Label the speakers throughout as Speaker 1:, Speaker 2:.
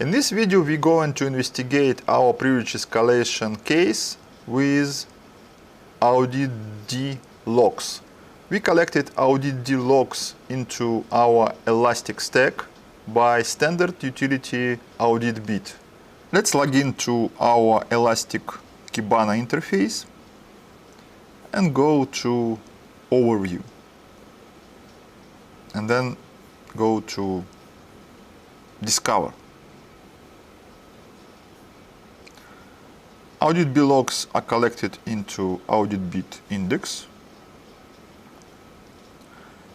Speaker 1: In this video we're going to investigate our privilege escalation case with auditd logs. We collected auditd logs into our Elastic Stack by standard utility auditbeat. Let's log into our Elastic Kibana interface and go to Overview. And then go to Discover. auditd logs are collected into auditbeat index.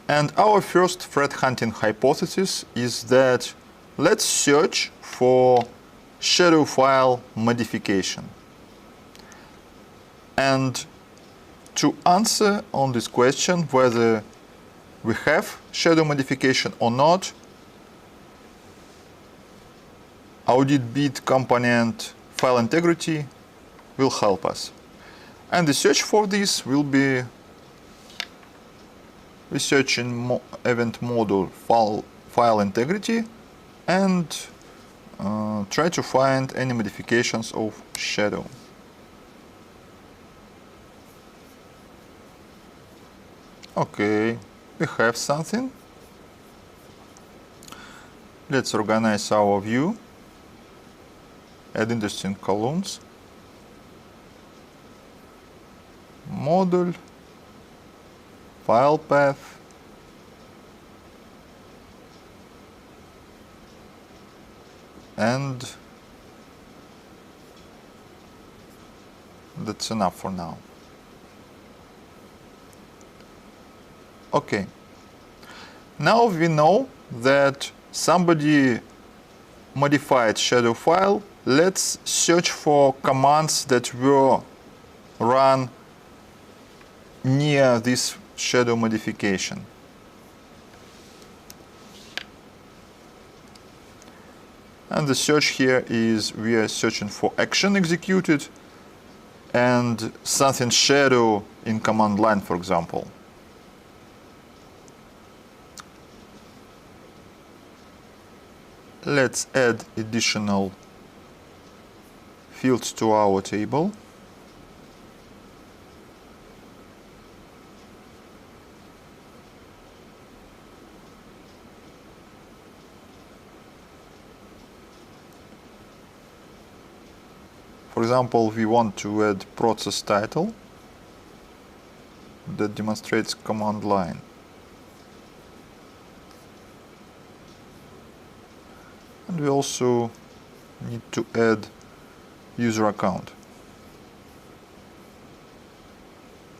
Speaker 1: And our first threat hunting hypothesis is that let's search for shadow file modification. And to answer on this question whether we have shadow modification or not, auditbeat component file integrity will help us. And the search for this will be research in event module file integrity and try to find any modifications of shadow. Okay, we have something. Let's organize our view, add interesting columns, module, file path, and that's enough for now. Okay, now we know that somebody modified shadow file. Let's search for commands that were run near this shadow modification. And the search here is we are searching for action executed and something shadow in command line, for example. Let's add additional fields to our table. For example, we want to add process title that demonstrates command line. And we also need to add user account,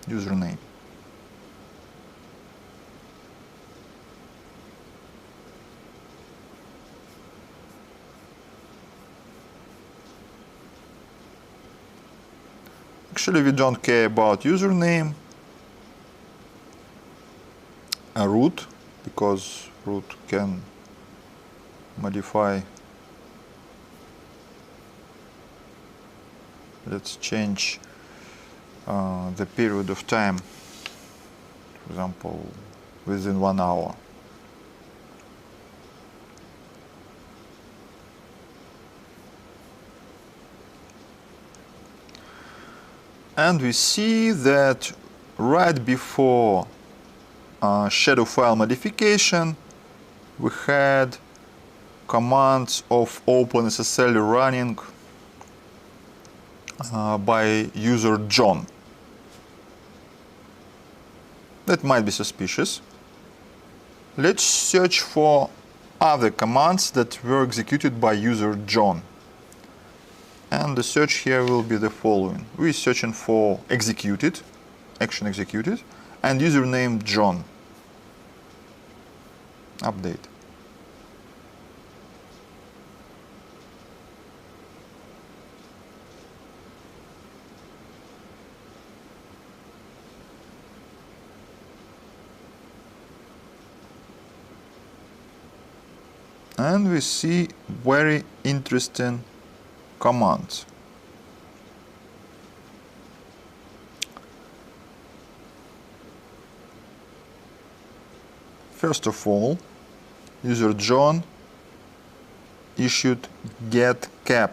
Speaker 1: username. Actually, we don't care about username, a root, because root can modify. Let's change the period of time, for example, within 1 hour. And we see that right before shadow file modification, we had commands of OpenSSL running by user John. That might be suspicious. Let's search for other commands that were executed by user John. And the search here will be the following. We're searching for executed, action executed, and username John. Update. And we see very interesting commands. First of all, user John issued get cap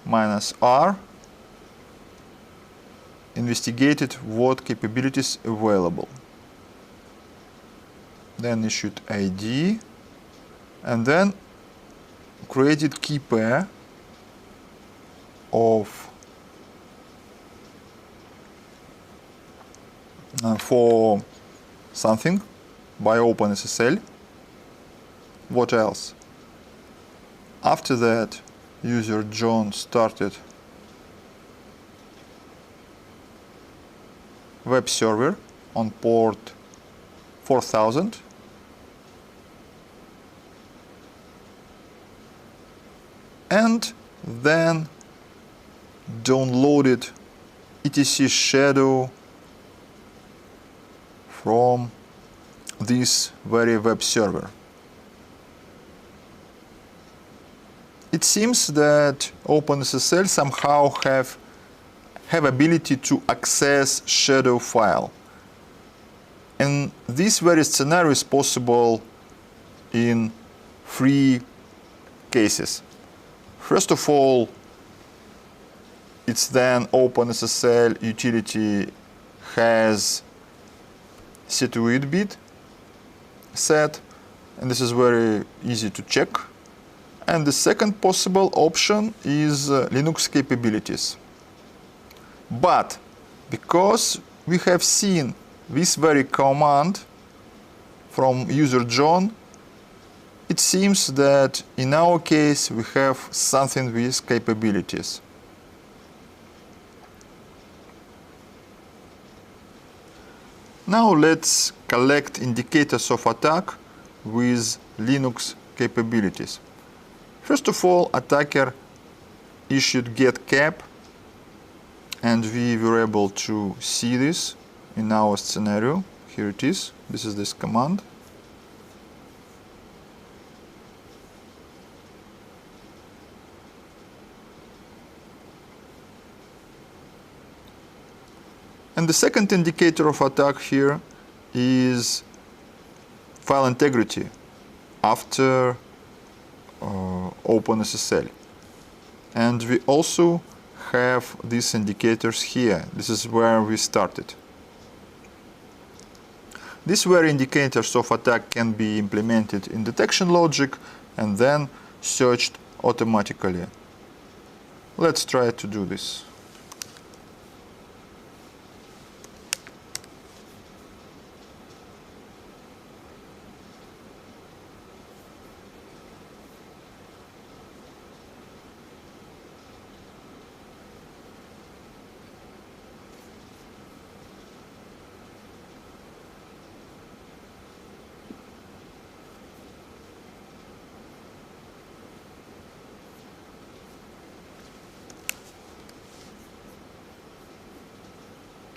Speaker 1: -r, investigated what capabilities available. Then issued ID, and then created key pair of for something by OpenSSL. What else? After that, user John started web server on port 4000. And then downloaded etc shadow from this very web server. It seems that OpenSSL somehow have ability to access shadow file. And this very scenario is possible in 3 cases. First of all, it's then OpenSSL utility has set to auditbeat set, and this is very easy to check. And the second possible option is Linux capabilities. But because we have seen this very command from user John, it seems that in our case we have something with capabilities. Now let's collect indicators of attack with Linux capabilities. First of all, attacker issued get cap, and we were able to see this in our scenario. Here it is. This is this command. And the second indicator of attack here is file integrity after OpenSSL. And we also have these indicators here. This is where we started. These very indicators of attack can be implemented in detection logic and then searched automatically. Let's try to do this.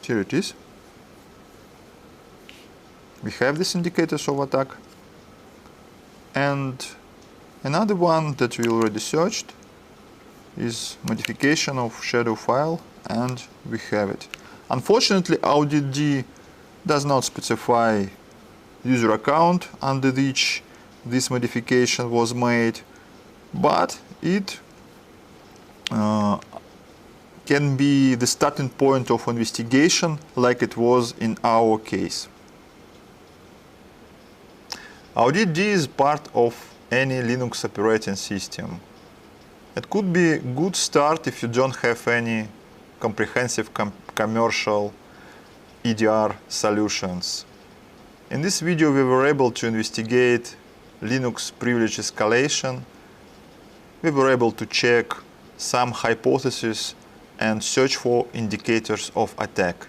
Speaker 1: Here it is. We have these indicators of attack. And another one that we already searched is modification of shadow file, and we have it. Unfortunately, auditd does not specify user account under which this modification was made, but it can be the starting point of investigation like it was in our case. Auditd is part of any Linux operating system. It could be a good start if you don't have any comprehensive commercial EDR solutions. In this video we were able to investigate Linux privilege escalation. We were able to check some hypotheses and search for indicators of attack.